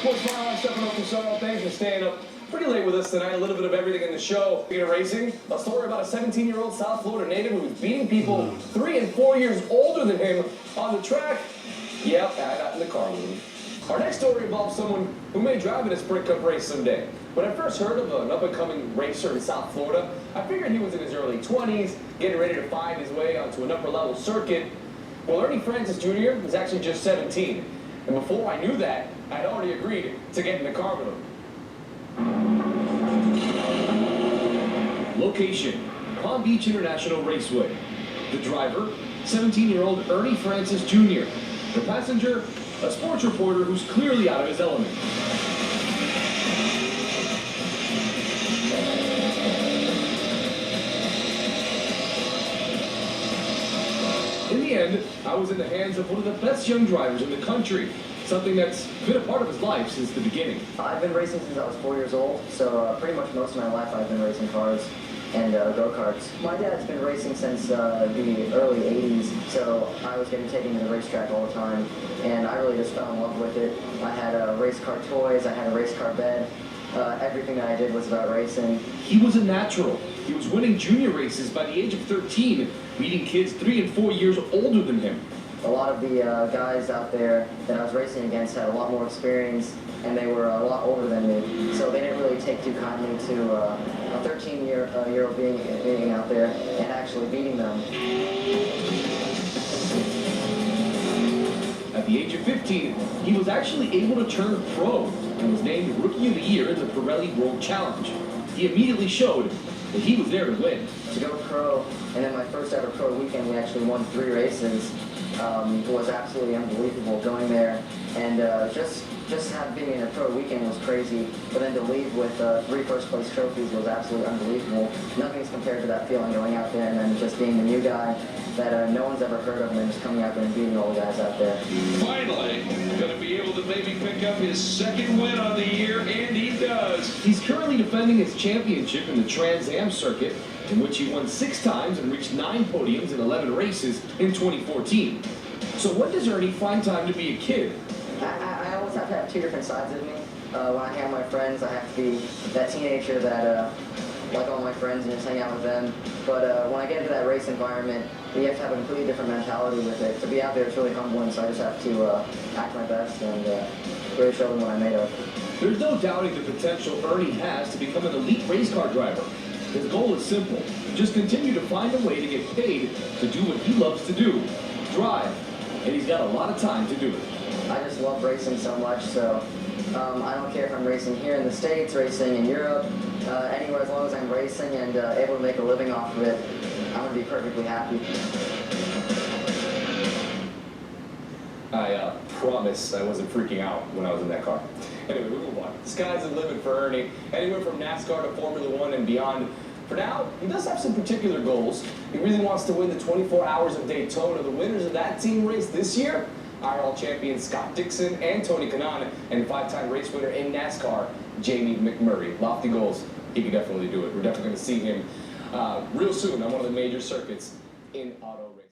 Sports Mile, I'm Stefano Cusaro. Thanks for staying up pretty late with us tonight. A little bit of everything in the show. Speaking of racing, a story about a 17-year-old South Florida native who was beating people 3 and 4 years older than him on the track. Yep, I got in the car with him. Our next story involves someone who may drive in a Sprint Cup race someday. When I first heard of an up-and-coming racer in South Florida, I figured he was in his early 20s, getting ready to find his way onto an upper-level circuit. Well, Ernie Francis Jr. is actually just 17. And before I knew that, I'd already agreed to get in the car with him. Location, Palm Beach International Raceway. The driver, 17-year-old Ernie Francis Jr. The passenger, a sports reporter who's clearly out of his element. In the end, I was in the hands of one of the best young drivers in the country, something that's been a part of his life since the beginning. I've been racing since I was 4 years old, so pretty much most of my life I've been racing cars and go-karts. My dad's been racing since the early 80s, so I was getting taken to the racetrack all the time, and I really just fell in love with it. I had race car toys, I had a race car bed. Everything that I did was about racing. He was a natural. He was winning junior races by the age of 13, beating kids 3 and 4 years older than him. A lot of the guys out there that I was racing against had a lot more experience, and they were a lot older than me, so they didn't really take too kindly to a 13-year-old being out there and actually beating them. At the age of 15, he was actually able to turn pro and was named Rookie of the Year in the Pirelli World Challenge. He immediately showed that he was there to win. To go pro, and then my first ever pro weekend, we actually won 3 races. It was absolutely unbelievable going there, and just being in a pro weekend was crazy, but then to leave with 3 first-place trophies was absolutely unbelievable. Nothing's compared to that feeling going out there and then just being the new guy that no one's ever heard of, and then just coming out there and beating all the guys out there. Finally, going to be able to maybe pick up his second win on the year, and he does. He's currently defending his championship in the Trans Am circuit, in which he won 6 times and reached 9 podiums in 11 races in 2014. So when does Ernie find time to be a kid? I always have to have 2 different sides of me. When I hang out with my friends, I have to be that teenager that like all my friends and just hang out with them. But when I get into that race environment, you have to have a completely different mentality with it. To be out there, it's really humbling, so I just have to act my best and really show them what I'm made of. There's no doubting the potential Ernie has to become an elite race car driver. His goal is simple: just continue to find a way to get paid to do what he loves to do, drive. And he's got a lot of time to do it. I just love racing so much, so I don't care if I'm racing here in the States, racing in Europe, anywhere, as long as I'm racing and able to make a living off of it, I'm going to be perfectly happy. I promise I wasn't freaking out when I was in that car. Anyway, we move on. The sky's the limit for Ernie, anywhere from NASCAR to Formula 1 and beyond. For now, he does have some particular goals. He really wants to win the 24 Hours of Daytona. The winners of that team race this year are all champions Scott Dixon and Tony Kanaan, and 5-time race winner in NASCAR, Jamie McMurray. Lofty goals. He can definitely do it. We're definitely going to see him real soon on one of the major circuits in auto racing.